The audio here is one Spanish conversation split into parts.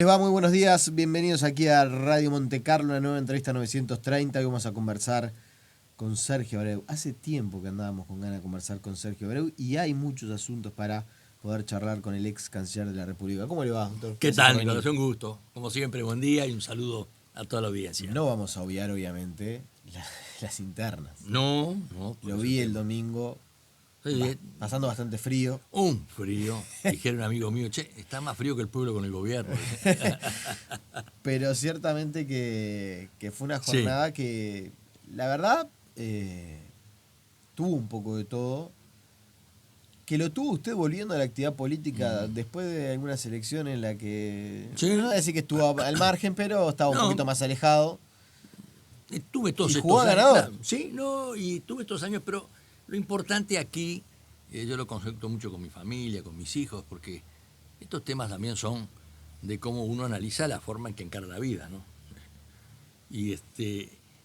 Les va, muy buenos días, bienvenidos aquí a Radio Monte Carlo, una nueva entrevista 930. Hoy vamos a conversar con Sergio Abreu. Hace tiempo que andábamos con ganas de conversar con Sergio Abreu y hay muchos asuntos para poder charlar con el ex canciller de la República. ¿Cómo le va, doctor? ¿Qué Gracias por tal, venir. Nicolás? Un gusto. Como siempre, buen día y un saludo a toda la audiencia. No vamos a obviar, obviamente, las internas. No, por Lo eso vi el tema. domingo, Sí, pasando bastante frío. un frío. Dijera un amigo mío, che, está más frío que el pueblo con el gobierno. Pero ciertamente que fue una Sí. jornada que, la verdad, tuvo un poco de todo. Que lo tuvo usted volviendo a la actividad política después de algunas elecciones en la que, Sí. no voy a decir que estuvo al margen, pero estaba un No. poquito más alejado. Tuve todos ¿Y jugó estos a años. ganador? Claro, sí, no, y tuve estos años, pero lo importante aquí, yo lo consulto mucho con mi familia, con mis hijos, porque estos temas también son de cómo uno analiza la forma en que encara la vida, ¿no? Y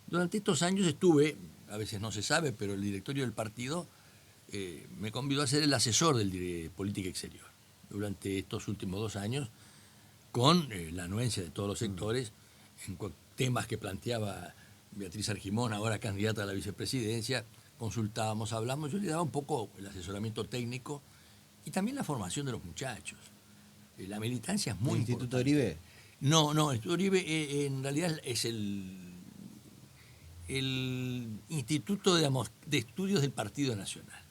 durante estos años estuve, a veces no se sabe, pero el directorio del partido me convidó a ser el asesor de política exterior durante estos últimos 2 años, con la anuencia de todos los sectores en temas que planteaba Beatriz Argimón, ahora candidata a la vicepresidencia. Consultábamos, hablamos, yo le daba un poco el asesoramiento técnico y también la formación de los muchachos. La militancia es ¿El muy Instituto importante. Oribe? No, el Instituto Uribe en realidad es el Instituto de Estudios del Partido Nacional.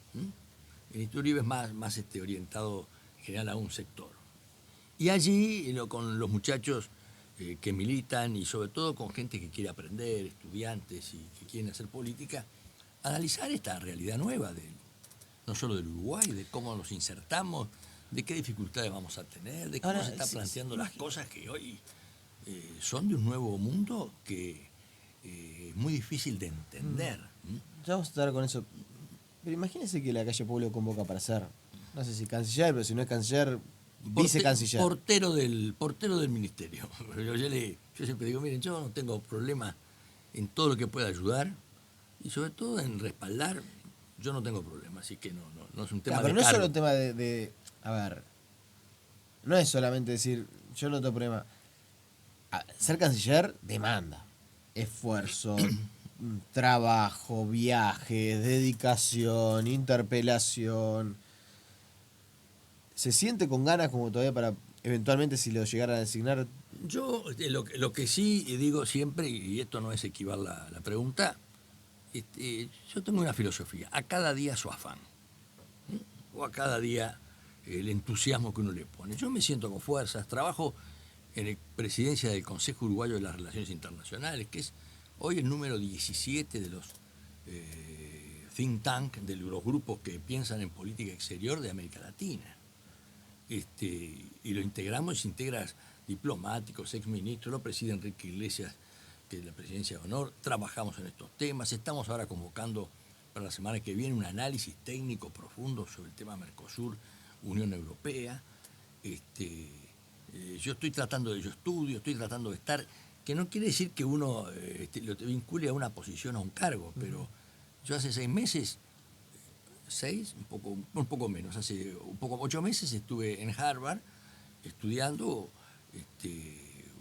El Instituto Uribe es más orientado en general a un sector. Y allí, con los muchachos que militan y sobre todo con gente que quiere aprender, estudiantes y que quieren hacer política, analizar esta realidad nueva, no solo del Uruguay, de cómo nos insertamos, de qué dificultades vamos a tener, de cómo Ahora, se están planteando las cosas que hoy son de un nuevo mundo que es muy difícil de entender. Ya vamos a estar con eso. Pero imagínese que la calle Pueblo convoca para ser, no sé si canciller, pero si no es canciller, vicecanciller. Portero del ministerio. Yo siempre digo, miren, yo no tengo problema en todo lo que pueda ayudar y sobre todo en respaldar, yo no tengo problema, así que no es un tema Claro, pero de no es cargo. solo un tema a ver, no es solamente decir, yo no tengo problema. Ser canciller demanda esfuerzo, trabajo, viajes, dedicación, interpelación. ¿Se siente con ganas como todavía para eventualmente, si lo llegaran a designar? Yo lo que sí digo siempre, y esto no es esquivar la pregunta, yo tengo una filosofía, a cada día su afán, o a cada día el entusiasmo que uno le pone. Yo me siento con fuerzas, trabajo en la presidencia del Consejo Uruguayo de las Relaciones Internacionales, que es hoy el número 17 de los think tank, de los grupos que piensan en política exterior de América Latina. Y lo integramos, se integra diplomáticos, exministros, lo preside Enrique Iglesias, que es la presidencia de honor, trabajamos en estos temas, estamos ahora convocando para la semana que viene un análisis técnico profundo sobre el tema Mercosur, Unión Europea. Yo estoy tratando yo estoy tratando de estar, que no quiere decir que uno lo vincule a una posición, a un cargo, pero yo hace 6 meses, un poco menos, hace 8 meses estuve en Harvard estudiando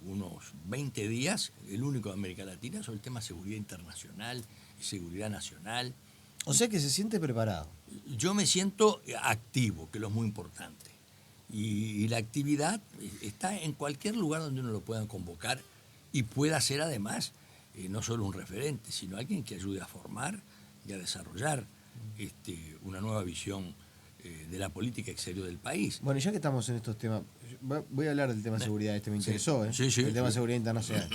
unos 20 días, el único de América Latina, sobre el tema seguridad internacional y seguridad nacional. O sea que se siente preparado. Yo me siento activo, que es lo muy importante. Y la actividad está en cualquier lugar donde uno lo pueda convocar y pueda ser además no solo un referente, sino alguien que ayude a formar y a desarrollar una nueva visión de la política exterior del país. Bueno, y ya que estamos en estos temas, voy a hablar del tema de seguridad, me interesó, ¿eh? Sí, El tema de seguridad internacional.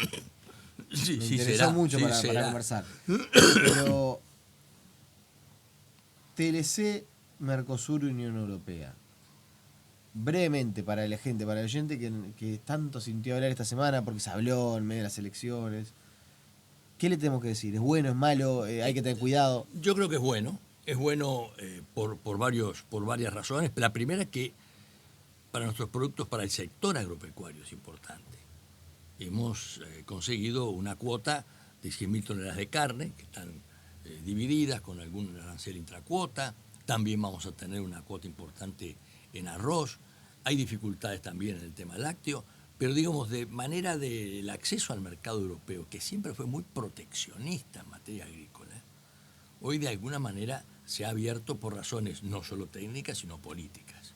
Sí, Me sí, interesó será, mucho sí, para será. conversar. Pero TLC, Mercosur, Unión Europea. Brevemente, para la gente, para el oyente que tanto sintió hablar esta semana, porque se habló en medio de las elecciones. ¿Qué le tenemos que decir? ¿Es bueno, es malo? ¿Hay que tener cuidado? Yo creo que es bueno por varias razones. La primera es que para nuestros productos, para el sector agropecuario es importante. Hemos conseguido una cuota de 100.000 toneladas de carne, que están divididas con algún arancel intracuota. También vamos a tener una cuota importante en arroz. Hay dificultades también en el tema lácteo, pero digamos, de manera del acceso al mercado europeo, que siempre fue muy proteccionista en materia agrícola, hoy de alguna manera se ha abierto por razones no solo técnicas, sino políticas.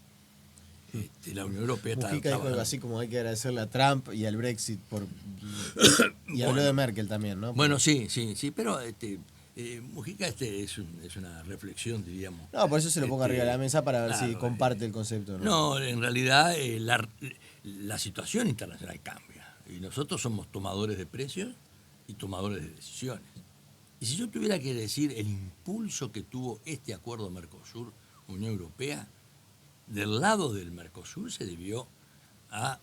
La Unión Europea Mujica dijo algo así como hay que agradecerle a Trump y al Brexit y habló de Merkel también, ¿no? Bueno, sí, pero Mujica es una reflexión, diríamos. No, por eso se lo pongo arriba de la mesa para ver si claro, comparte el concepto. No, en realidad la situación internacional cambia y nosotros somos tomadores de precios y tomadores de decisiones. Y si yo tuviera que decir el impulso que tuvo este acuerdo Mercosur-Unión Europea, del lado del Mercosur se debió a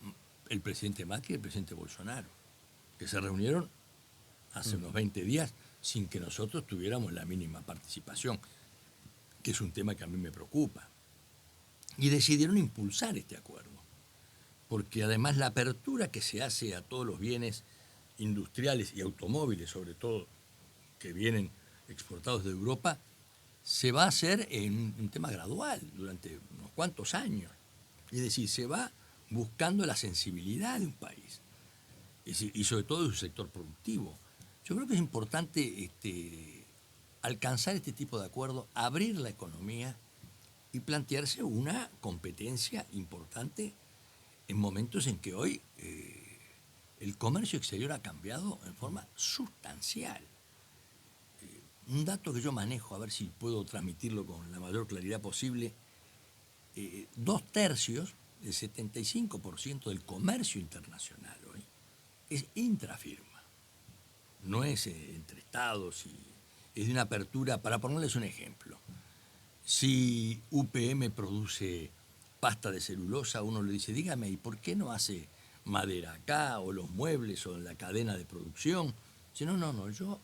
el presidente Macri y el presidente Bolsonaro, que se reunieron hace unos 20 días sin que nosotros tuviéramos la mínima participación, que es un tema que a mí me preocupa. Y decidieron impulsar este acuerdo, porque además la apertura que se hace a todos los bienes industriales y automóviles, sobre todo, que vienen exportados de Europa, se va a hacer en un tema gradual durante unos cuantos años. Es decir, se va buscando la sensibilidad de un país y sobre todo de su sector productivo. Yo creo que es importante alcanzar este tipo de acuerdo, abrir la economía y plantearse una competencia importante en momentos en que hoy el comercio exterior ha cambiado en forma sustancial. Un dato que yo manejo, a ver si puedo transmitirlo con la mayor claridad posible, 2/3, el 75% del comercio internacional hoy es intrafirma, no es entre estados, es de una apertura, para ponerles un ejemplo. Si UPM produce pasta de celulosa, uno le dice, dígame, ¿y por qué no hace madera acá, o los muebles, o en la cadena de producción? Dice, no, yo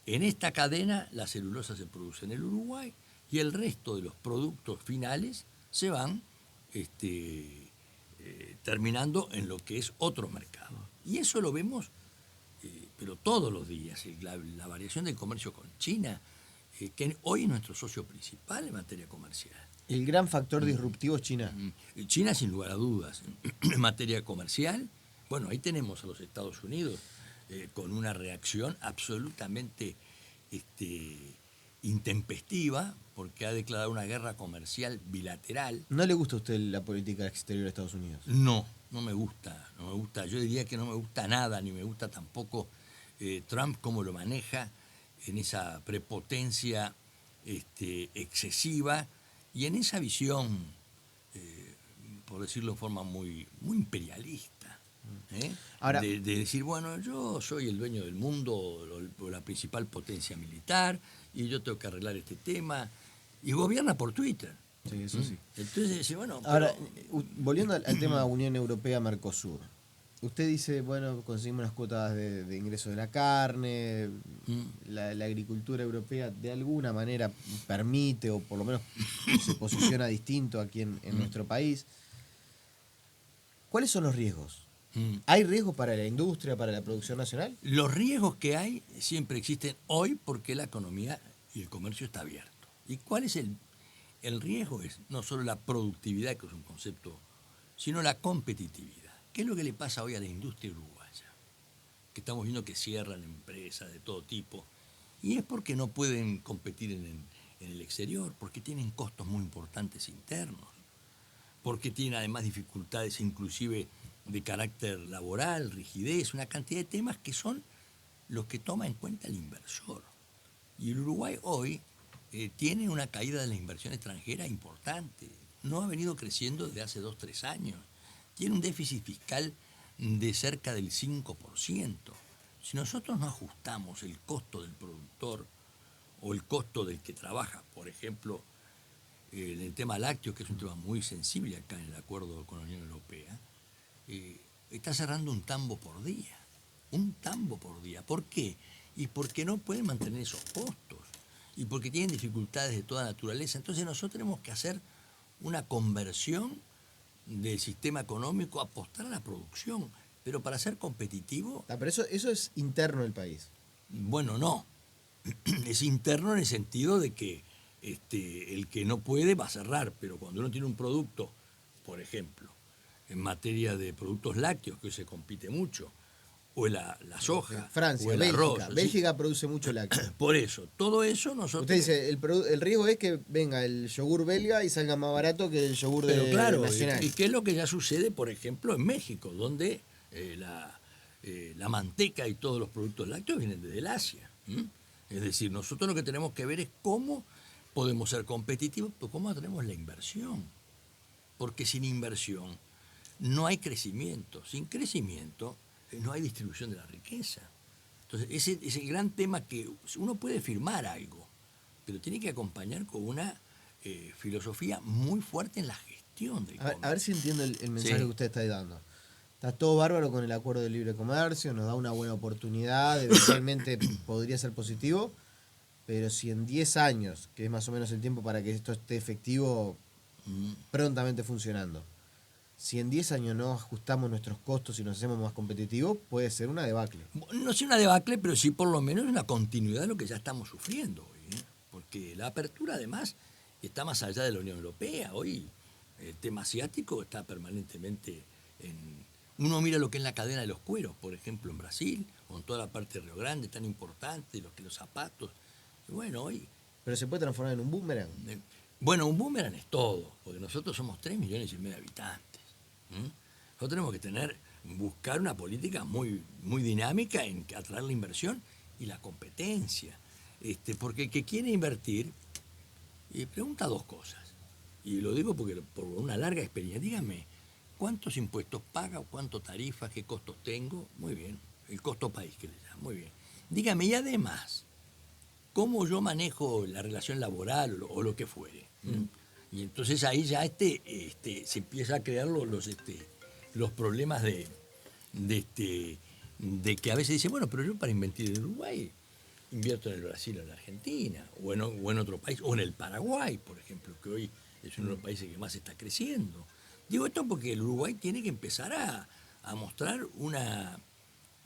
en esta cadena la celulosa se produce en el Uruguay y el resto de los productos finales se van terminando en lo que es otro mercado. Y eso lo vemos, pero todos los días, la variación del comercio con China, que hoy es nuestro socio principal en materia comercial. El gran factor disruptivo es China. China, sin lugar a dudas, en materia comercial. Bueno, ahí tenemos a los Estados Unidos con una reacción absolutamente intempestiva, porque ha declarado una guerra comercial bilateral. ¿No le gusta a usted la política exterior de Estados Unidos? No me gusta. Yo diría que no me gusta nada, ni me gusta tampoco Trump cómo lo maneja en esa prepotencia excesiva y en esa visión, por decirlo en forma muy, muy imperialista. Ahora, de decir, bueno, yo soy el dueño del mundo, o la principal potencia militar, y yo tengo que arreglar este tema, y gobierna por Twitter. Sí, eso sí. Entonces, bueno... Ahora, volviendo al tema Unión Europea-Mercosur, usted dice, bueno, conseguimos unas cuotas de ingreso de la carne, la agricultura europea de alguna manera permite, o por lo menos se posiciona distinto aquí en nuestro país. ¿Cuáles son los riesgos? ¿Hay riesgos para la industria, para la producción nacional? Los riesgos que hay siempre existen hoy porque la economía y el comercio está abierto. ¿Y cuál es el riesgo? Es no solo la productividad, que es un concepto, sino la competitividad. ¿Qué es lo que le pasa hoy a la industria uruguaya? Que estamos viendo que cierran empresas de todo tipo. Y es porque no pueden competir en el exterior, porque tienen costos muy importantes internos, porque tienen además dificultades inclusive de carácter laboral, rigidez, una cantidad de temas que son los que toma en cuenta el inversor. Y el Uruguay hoy tiene una caída de la inversión extranjera importante. No ha venido creciendo desde hace 2-3 años. Tiene un déficit fiscal de cerca del 5%. Si nosotros no ajustamos el costo del productor o el costo del que trabaja, por ejemplo, en el tema lácteo, que es un tema muy sensible acá en el acuerdo con la Unión Europea, está cerrando un tambo por día. Un tambo por día. ¿Por qué? Y porque no pueden mantener esos costos. Y porque tienen dificultades de toda naturaleza. Entonces nosotros tenemos que hacer una conversión del sistema económico, apostar a la producción. Pero para ser competitivo... pero eso es interno del país. Bueno, no. Es interno en el sentido de que el que no puede va a cerrar. Pero cuando uno tiene un producto, por ejemplo, en materia de productos lácteos, que hoy se compite mucho, o la soja, Francia, o el Bélgica. arroz. ¿sí? Bélgica produce mucho lácteo. Por eso, todo eso nosotros... Usted dice, el riesgo es que venga el yogur belga y salga más barato que el yogur Pero claro, nacional. ¿y qué es lo que ya sucede, por ejemplo, en México, donde la manteca y todos los productos lácteos vienen desde el Asia? Es decir, nosotros lo que tenemos que ver es cómo podemos ser competitivos, pero cómo tenemos la inversión. Porque sin inversión no hay crecimiento. Sin crecimiento no hay distribución de la riqueza. Entonces, ese es el gran tema, que uno puede firmar algo, pero tiene que acompañar con una filosofía muy fuerte en la gestión del comercio. A ver si entiendo el mensaje Sí. que usted está dando. Está todo bárbaro con el acuerdo de libre comercio, nos da una buena oportunidad, eventualmente podría ser positivo, pero si en 10 años, que es más o menos el tiempo para que esto esté efectivo, prontamente funcionando, si en 10 años no ajustamos nuestros costos y nos hacemos más competitivos, puede ser una debacle. No sé una debacle, pero sí por lo menos una continuidad de lo que ya estamos sufriendo hoy, ¿eh? Porque la apertura además está más allá de la Unión Europea. Hoy el tema asiático está permanentemente en... Uno mira lo que es la cadena de los cueros, por ejemplo, en Brasil, con toda la parte de Río Grande tan importante, los zapatos. Y bueno, hoy... Pero se puede transformar en un boomerang. Bueno, un boomerang es todo, porque nosotros somos 3,5 millones de habitantes. Nosotros tenemos que buscar una política muy, muy dinámica en atraer la inversión y la competencia. Porque el que quiere invertir pregunta dos cosas. Y lo digo porque por una larga experiencia. Dígame, ¿cuántos impuestos paga, cuánto tarifas, qué costos tengo? Muy bien. El costo país que le llaman. Muy bien. Dígame, y además, ¿cómo yo manejo la relación laboral o lo que fuere? Y entonces ahí ya se empieza a crear los problemas de que a veces dice, bueno, pero yo para invertir en Uruguay invierto en el Brasil o en la Argentina, o en otro país, o en el Paraguay, por ejemplo, que hoy es uno de los países que más está creciendo. Digo esto porque el Uruguay tiene que empezar a mostrar una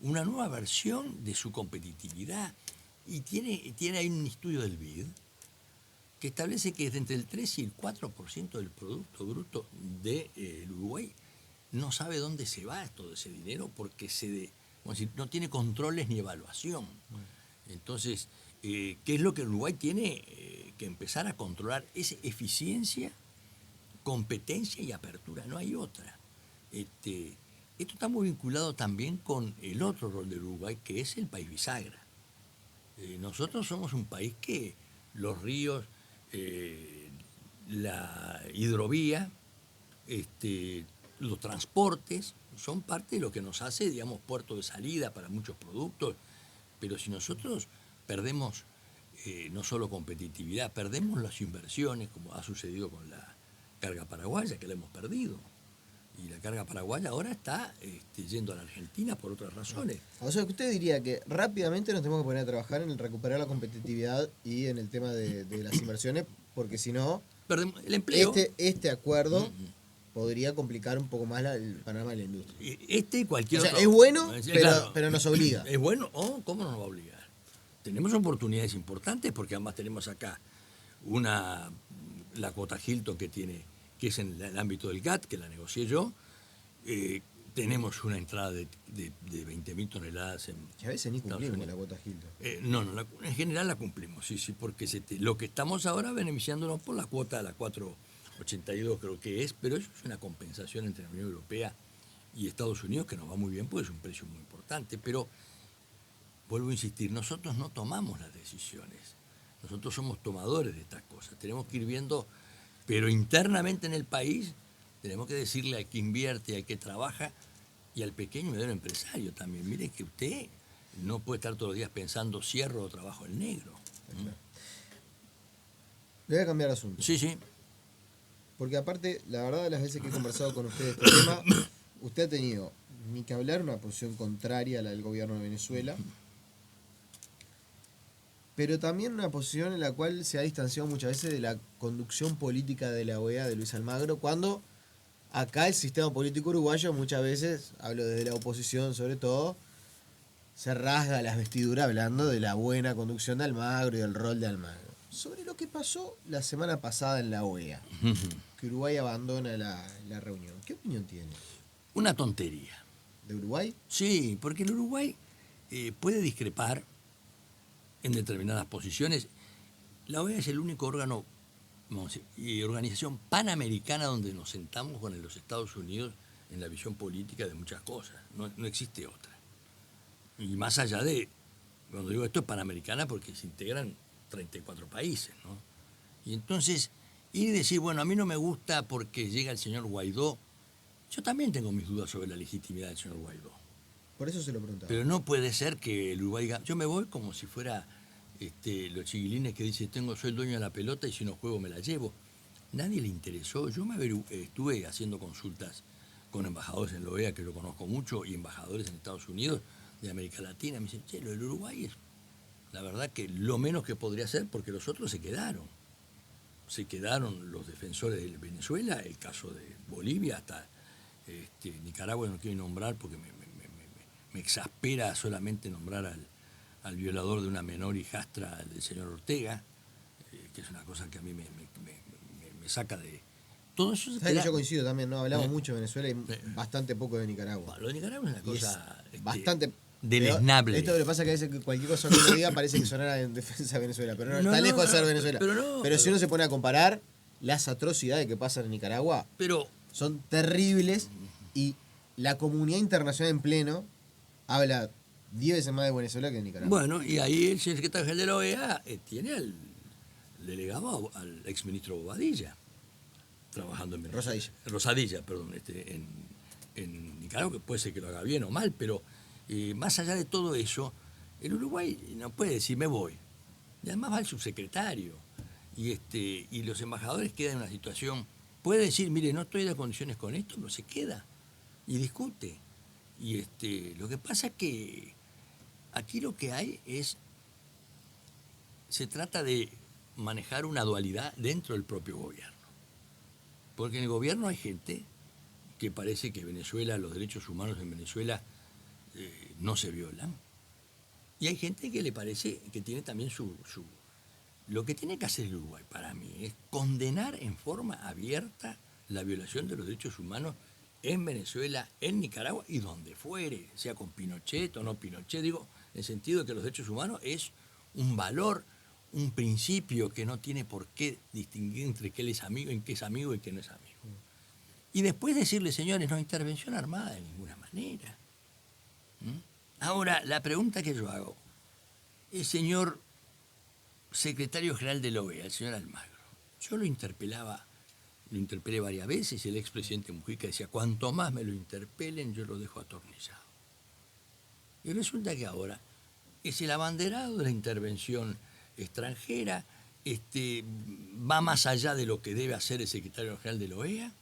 nueva versión de su competitividad. Y tiene ahí un estudio del BID que establece que entre el 3 y el 4% del Producto Bruto del Uruguay no sabe dónde se va todo ese dinero porque no tiene controles ni evaluación. Entonces, ¿qué es lo que Uruguay tiene que empezar a controlar? Es eficiencia, competencia y apertura, no hay otra. Esto está muy vinculado también con el otro rol del Uruguay, que es el país bisagra. Nosotros somos un país que los ríos, la hidrovía, los transportes, son parte de lo que nos hace, digamos, puerto de salida para muchos productos. Pero si nosotros perdemos no solo competitividad, perdemos las inversiones, como ha sucedido con la carga paraguaya, que la hemos perdido. Y la carga paraguaya ahora está yendo a la Argentina por otras razones. O sea, que usted diría que rápidamente nos tenemos que poner a trabajar en el recuperar la competitividad y en el tema de las inversiones, porque si no, perdemos el empleo. Este acuerdo podría complicar un poco más el panorama de la industria. Y cualquier otro. Es bueno, Claro, pero nos obliga. Es bueno, ¿cómo no nos va a obligar? Tenemos oportunidades importantes porque además tenemos acá la cuota Hilton que es en el ámbito del GATT, que la negocié yo. Tenemos una entrada de 20.000 toneladas en... Que a veces ni cumplimos con la cuota Hilton. En general la cumplimos, sí, porque lo que estamos ahora beneficiándonos por la cuota de la 482 creo que es, pero eso es una compensación entre la Unión Europea y Estados Unidos que nos va muy bien porque es un precio muy importante, pero vuelvo a insistir, nosotros no tomamos las decisiones, nosotros somos tomadores de estas cosas, tenemos que ir viendo, pero internamente en el país tenemos que decirle al que invierte, al que trabaja y al pequeño y mediano empresario también, mire que usted no puede estar todos los días pensando cierro o trabajo en negro. Le voy a cambiar de asunto. Sí. Porque aparte, la verdad, las veces que he conversado con usted de este tema, usted ha tenido, ni que hablar, una posición contraria a la del gobierno de Venezuela, pero también una posición en la cual se ha distanciado muchas veces de la conducción política de la OEA de Luis Almagro, cuando acá el sistema político uruguayo muchas veces, hablo desde la oposición sobre todo, se rasga las vestiduras hablando de la buena conducción de Almagro y del rol de Almagro. Sobre lo que pasó la semana pasada en la OEA, que Uruguay abandona la reunión. ¿Qué opinión tiene? Una tontería. ¿De Uruguay? Sí, porque el Uruguay puede discrepar en determinadas posiciones. La OEA es el único órgano y organización panamericana donde nos sentamos con los Estados Unidos en la visión política de muchas cosas. No existe otra. Y más allá de, cuando digo esto es panamericana porque se integran 34 países, ¿no? Y entonces, ir y decir, bueno, a mí no me gusta porque llega el señor Guaidó. Yo también tengo mis dudas sobre la legitimidad del señor Guaidó. Por eso se lo preguntaba. Pero no puede ser que el Uruguay yo me voy como si fuera los chiquilines que dicen soy el dueño de la pelota y si no juego me la llevo. Nadie le interesó. Yo estuve haciendo consultas con embajadores en la OEA, que lo conozco mucho, y embajadores en Estados Unidos, de América Latina. Me dicen, lo del Uruguay es la verdad que lo menos que podría ser, porque los otros se quedaron. Se quedaron los defensores de Venezuela, el caso de Bolivia, hasta Nicaragua no quiero nombrar porque me exaspera solamente nombrar al violador de una menor hijastra del señor Ortega, que es una cosa que a mí me saca de... Todo eso ¿Sabes que yo coincido también? ¿No? Hablamos mucho de Venezuela y Sí. bastante poco de Nicaragua. Bueno, lo de Nicaragua es una cosa bastante deleznable. Esto le pasa que a veces que cualquier cosa que uno diga parece que sonara en defensa de Venezuela, pero no, está lejos de ser Venezuela. Pero si uno se pone a comparar, las atrocidades que pasan en Nicaragua son terribles y la comunidad internacional en pleno habla 10 veces más de Venezuela que de Nicaragua. Bueno, y ahí el secretario general de la OEA tiene al delegado, al exministro Bobadilla, trabajando en Venezuela. Rosadilla, perdón, en Nicaragua, que puede ser que lo haga bien o mal, pero más allá de todo eso, el Uruguay no puede decir me voy. Y además va el subsecretario. Y los embajadores quedan en una situación, puede decir, mire, no estoy de condiciones con esto, pero se queda y discute. Y lo que pasa es que aquí lo que hay se trata de manejar una dualidad dentro del propio gobierno. Porque en el gobierno hay gente que parece que Venezuela, los derechos humanos en Venezuela no se violan. Y hay gente que le parece que tiene también Lo que tiene que hacer el Uruguay, para mí, es condenar en forma abierta la violación de los derechos humanos en Venezuela, en Nicaragua y donde fuere, sea con Pinochet o no Pinochet. Digo, en el sentido de que los derechos humanos es un valor, un principio que no tiene por qué distinguir entre qué es amigo, en qué es amigo y qué no es amigo. Y después decirle, señores, no hay intervención armada de ninguna manera. Ahora, la pregunta que yo hago, el señor secretario general de la OEA, el señor Almagro, yo lo interpelé varias veces y el expresidente Mujica decía, cuanto más me lo interpelen, yo lo dejo atornillado. Y resulta que ahora es el abanderado de la intervención extranjera, va más allá de lo que debe hacer el secretario general de la OEA.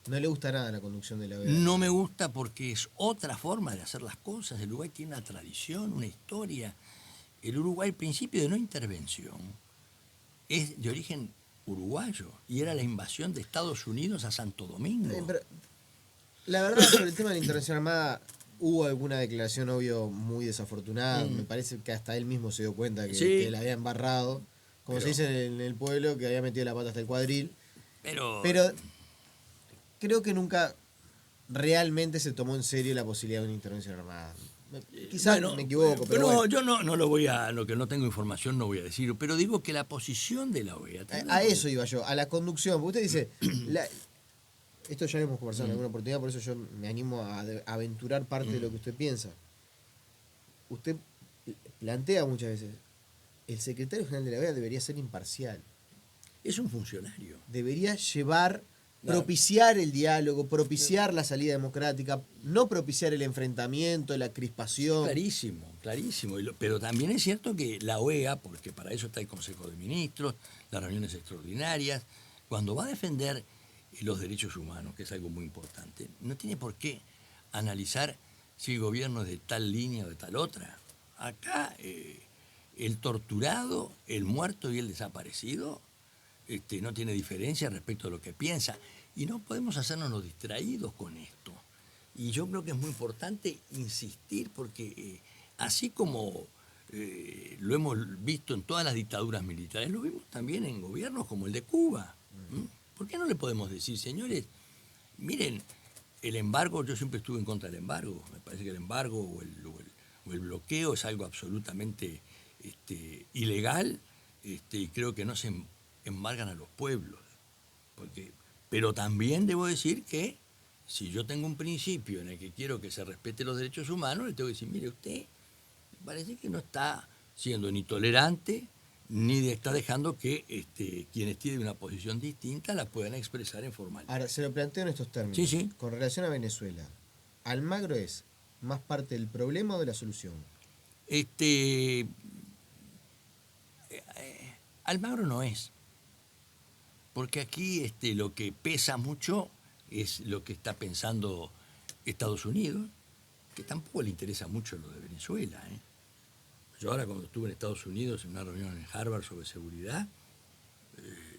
No le gusta nada la conducción de la OEA. No me gusta porque es otra forma de hacer las cosas. El Uruguay tiene una tradición, una historia. El Uruguay, el principio de no intervención, es de origen uruguayo y era la invasión de Estados Unidos a Santo Domingo. Pero, la verdad, sobre el tema de la intervención armada, hubo alguna declaración, obvio, muy desafortunada. Me parece que hasta él mismo se dio cuenta que la había embarrado. Como se dice en el pueblo, que había metido la pata hasta el cuadril. Pero creo que nunca realmente se tomó en serio la posibilidad de una intervención armada. Quizás me equivoco, pero bueno. Yo no lo voy a, lo que no tengo información no voy a decir, pero digo que la posición de la OEA... A eso iba yo, a la conducción. Porque usted dice, esto ya lo hemos conversado en alguna oportunidad, por eso yo me animo a aventurar parte de lo que usted piensa. Usted plantea muchas veces, el secretario general de la OEA debería ser imparcial. Es un funcionario. Debería llevar... propiciar el diálogo, propiciar la salida democrática, no propiciar el enfrentamiento, la crispación. Clarísimo, clarísimo. Pero también es cierto que la OEA, porque para eso está el Consejo de Ministros, las reuniones extraordinarias, cuando va a defender los derechos humanos, que es algo muy importante, no tiene por qué analizar si el gobierno es de tal línea o de tal otra. Acá el torturado, el muerto y el desaparecido no tiene diferencia respecto a lo que piensa. Y no podemos hacernos los distraídos con esto. Y yo creo que es muy importante insistir porque así como lo hemos visto en todas las dictaduras militares, lo vimos también en gobiernos como el de Cuba. ¿Por qué no le podemos decir, señores, miren, el embargo, yo siempre estuve en contra del embargo, me parece que el embargo o el bloqueo es algo absolutamente ilegal, y creo que no se embargan a los pueblos. Pero también debo decir que si yo tengo un principio en el que quiero que se respete los derechos humanos, le tengo que decir, mire, usted parece que no está siendo ni tolerante, ni está dejando que quienes tienen una posición distinta la puedan expresar en formalidad. Ahora, se lo planteo en estos términos. Sí, sí. Con relación a Venezuela, ¿Almagro es más parte del problema o de la solución? Almagro no es. Porque aquí lo que pesa mucho es lo que está pensando Estados Unidos, que tampoco le interesa mucho lo de Venezuela. Yo ahora cuando estuve en Estados Unidos en una reunión en Harvard sobre seguridad,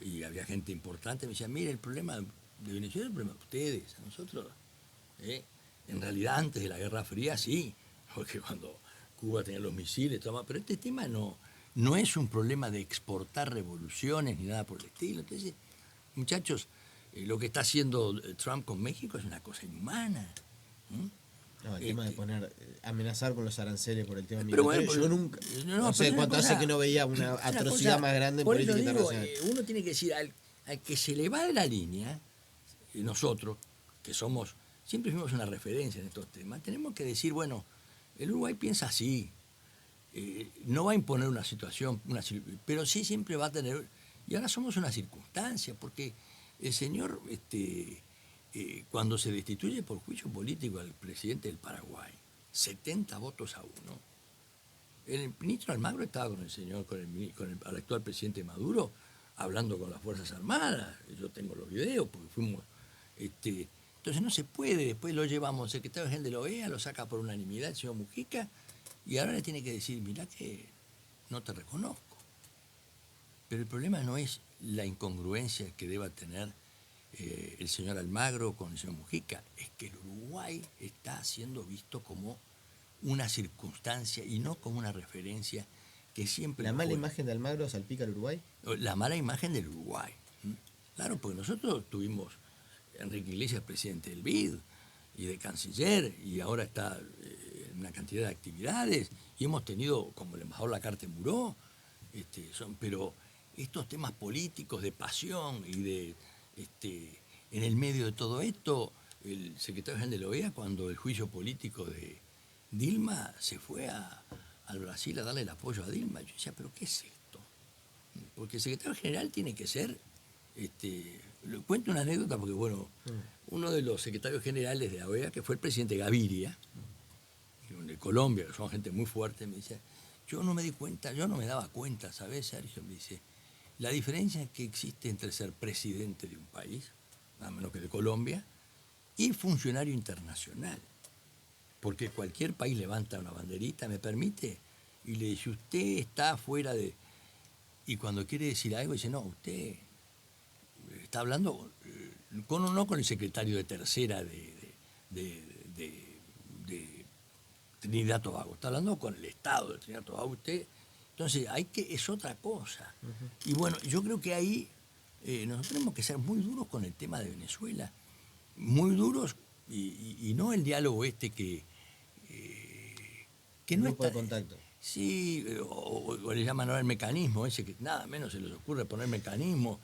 y había gente importante, me decía, mire, el problema de Venezuela es el problema de ustedes, a nosotros. En realidad antes de la Guerra Fría sí, porque cuando Cuba tenía los misiles, pero este tema no es un problema de exportar revoluciones ni nada por el estilo. Entonces, muchachos, lo que está haciendo Trump con México es una cosa inhumana. No, el tema de amenazar con los aranceles por el tema Pero migratorio, bueno, yo nunca, no sé cuánto hace que no veía una atrocidad más grande en por política eso digo, internacional. uno tiene que decir, al que se le va de la línea, y nosotros, que siempre fuimos una referencia en estos temas, tenemos que decir, bueno, el Uruguay piensa así, no va a imponer una situación, pero sí siempre va a tener, y ahora somos una circunstancia, porque el señor, cuando se destituye por juicio político al presidente del Paraguay, 70 votos a 1, el ministro Almagro estaba con el actual presidente Maduro, hablando con las Fuerzas Armadas, yo tengo los videos, porque fuimos, entonces no se puede, después lo llevamos, el secretario general de la OEA lo saca por unanimidad el señor Mujica, y ahora le tiene que decir, mirá que no te reconozco. Pero el problema no es la incongruencia que deba tener el señor Almagro con el señor Mujica, es que el Uruguay está siendo visto como una circunstancia y no como una referencia que siempre... ¿La mala imagen de Almagro salpica al Uruguay? La mala imagen del Uruguay. Claro, porque nosotros tuvimos Enrique Iglesias presidente del BID y de canciller, y ahora está en una cantidad de actividades, y hemos tenido, como el embajador Lacarte Muró, pero estos temas políticos de pasión y de en el medio de todo esto, el secretario general de la OEA, cuando el juicio político de Dilma, se fue al Brasil a darle el apoyo a Dilma. Yo decía, ¿pero qué es esto? Porque el secretario general tiene que ser... le cuento una anécdota porque, bueno, uno de los secretarios generales de la OEA, que fue el presidente Gaviria, de Colombia, que son gente muy fuerte, me dice, yo no me daba cuenta, ¿sabes, Sergio? Me dice, la diferencia que existe entre ser presidente de un país, nada menos que de Colombia, y funcionario internacional. Porque cualquier país levanta una banderita, ¿me permite? Y le dice, usted está fuera de... Y cuando quiere decir algo, dice, no, usted está hablando no con el secretario de tercera de Trinidad y Tobago, está hablando con el Estado de Trinidad y Tobago. Entonces, es otra cosa. Y bueno, yo creo que ahí nosotros tenemos que ser muy duros con el tema de Venezuela. Muy duros y no el diálogo que no Grupo está... de contacto. Sí, o le llaman ahora el mecanismo, ese que nada menos se les ocurre poner mecanismo,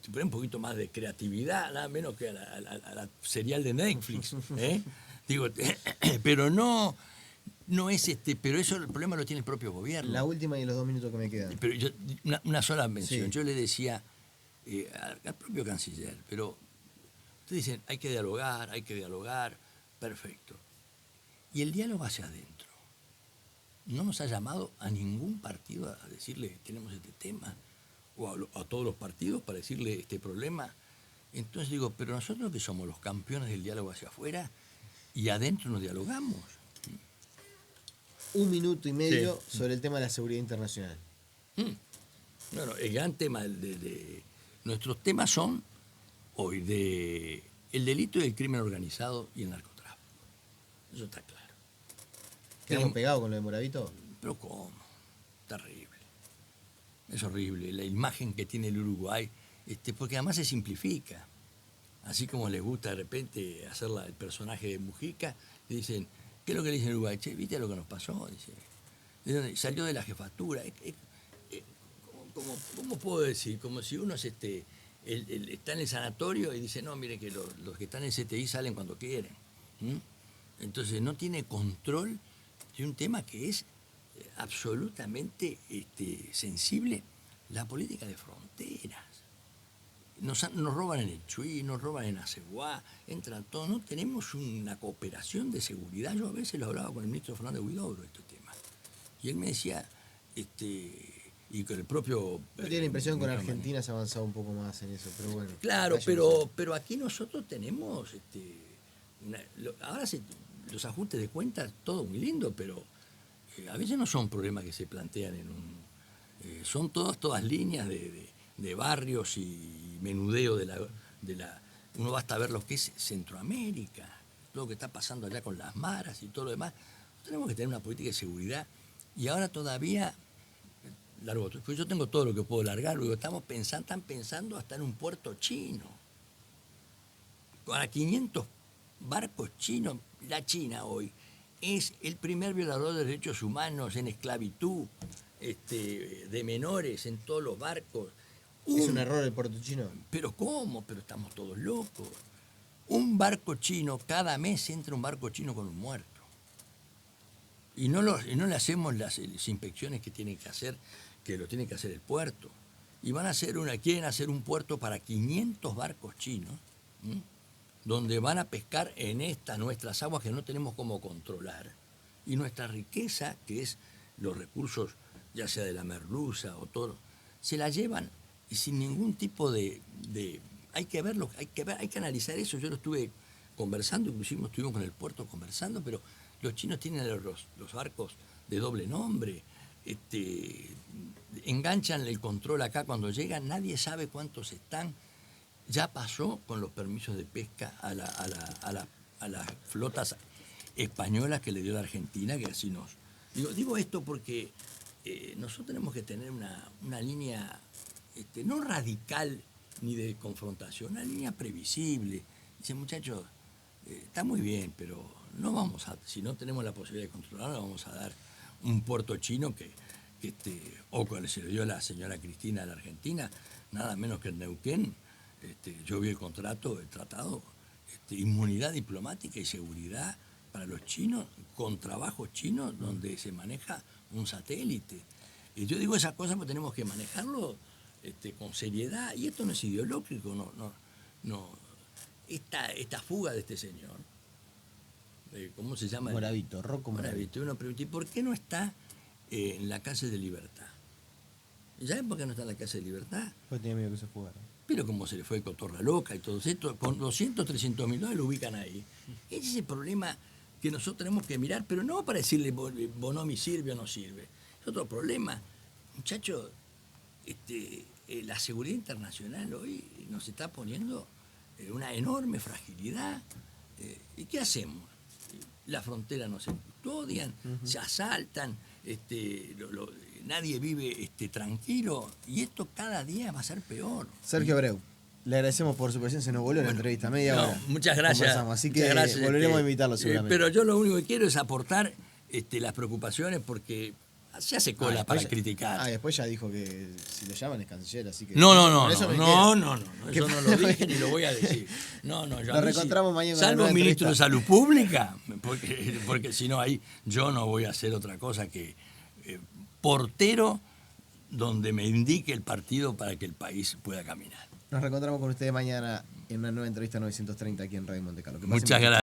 poner un poquito más de creatividad, nada menos que a la serial de Netflix. Digo, pero no es pero eso el problema lo tiene el propio gobierno. La última y los 2 minutos que me quedan. Pero una sola mención. Sí. Yo le decía al propio canciller, pero ustedes dicen, hay que dialogar, perfecto. Y el diálogo hacia adentro. No nos ha llamado a ningún partido a decirle, tenemos este tema, o a todos los partidos para decirle este problema. Entonces digo, pero nosotros que somos los campeones del diálogo hacia afuera, y adentro nos dialogamos. 1 minuto y medio sobre el tema de la seguridad internacional. Bueno, el gran tema nuestros temas son hoy el delito y el crimen organizado y el narcotráfico. Eso está claro. ¿Quedamos pegados con lo de Moravito? Pero ¿cómo? terrible. Es horrible la imagen que tiene el Uruguay, porque además se simplifica. Así como les gusta de repente hacer el personaje de Mujica, le dicen, ¿qué es lo que le dicen en Uruguay? Che, ¿viste lo que nos pasó? Dice, ¿de dónde? Salió de la jefatura. ¿Cómo puedo decir? Como si uno está en el sanatorio y dice, no, mire que los que están en CTI salen cuando quieren. Entonces no tiene control de un tema que es absolutamente sensible, la política de fronteras. Nos roban en el Chuy, nos roban en Aceguá, entran todos. No tenemos una cooperación de seguridad. Yo a veces lo hablaba con el ministro Fernández Huidobro, este tema. Y él me decía, y con el propio... Yo tengo la impresión que con Argentina se ha avanzado un poco más en eso, pero bueno. Claro, pero aquí nosotros tenemos... ahora los ajustes de cuentas, todo muy lindo, pero a veces no son problemas que se plantean en un... son todas líneas de barrios y menudeo de la... Uno basta ver lo que es Centroamérica, todo lo que está pasando allá con las maras y todo lo demás. Tenemos que tener una política de seguridad y ahora todavía... pues yo tengo todo lo que puedo largar, luego están pensando hasta en un puerto chino. Para 500 barcos chinos, la China hoy es el primer violador de derechos humanos en esclavitud, de menores en todos los barcos. ¿Es un error el puerto chino? ¿Pero cómo? Pero estamos todos locos. Un barco chino, cada mes entra un barco chino con un muerto. Y no le hacemos las inspecciones que tienen que hacer, que lo tiene que hacer el puerto. Y quieren hacer un puerto para 500 barcos chinos, donde van a pescar en nuestras aguas que no tenemos cómo controlar. Y nuestra riqueza, que es los recursos, ya sea de la merluza o todo, se la llevan y sin ningún tipo de hay que verlo, hay que analizar eso. Yo lo estuve conversando, inclusive estuvimos con el puerto conversando, pero los chinos tienen los barcos de doble nombre, enganchan el control acá cuando llegan, nadie sabe cuántos están. Ya pasó con los permisos de pesca a las flotas españolas que le dio la Argentina, que así nos... Digo esto porque nosotros tenemos que tener una línea no radical ni de confrontación, una línea previsible. Dice, muchachos, está muy bien, pero no vamos a, si no tenemos la posibilidad de controlarlo, vamos a dar un puerto chino o cuando se le dio a la señora Cristina de la Argentina, nada menos que en Neuquén. Yo vi el tratado, inmunidad diplomática y seguridad para los chinos, con trabajos chinos donde se maneja un satélite. Y yo digo esas cosas porque tenemos que manejarlo con seriedad, y esto no es ideológico, no. Esta fuga de este señor, ¿cómo se llama? Moravito, Rocco Moravito. Uno pregunta, ¿y por qué no está en la cárcel de Libertad? ¿Saben por qué no está en la cárcel de Libertad? Pues tenía miedo que se fugara. Pero como se le fue Cotorra Loca y todo esto, con 200, 300 mil dólares lo ubican ahí. Ese es el problema que nosotros tenemos que mirar, pero no para decirle Bonomi sirve o no sirve. Es otro problema. Muchachos, la seguridad internacional hoy nos está poniendo una enorme fragilidad. ¿Y qué hacemos? La frontera nos custodian, se asaltan, nadie vive tranquilo, y esto cada día va a ser peor. Sergio Abreu, le agradecemos por su presencia, se nos volvió la entrevista, media hora. Muchas gracias. Así que gracias, volveremos a invitarlo seguramente. Pero yo lo único que quiero es aportar las preocupaciones, porque se hace cola para criticar. Después ya dijo que si lo llaman es canciller, así que... No, eso no lo dije ni lo voy a decir. No, yo lo reencontramos mañana. Salvo un ministro de Salud Pública, porque si no ahí yo no voy a hacer otra cosa que portero donde me indique el partido para que el país pueda caminar. Nos reencontramos con ustedes mañana en una nueva entrevista 930 aquí en Radio Monte Carlo. Muchas gracias.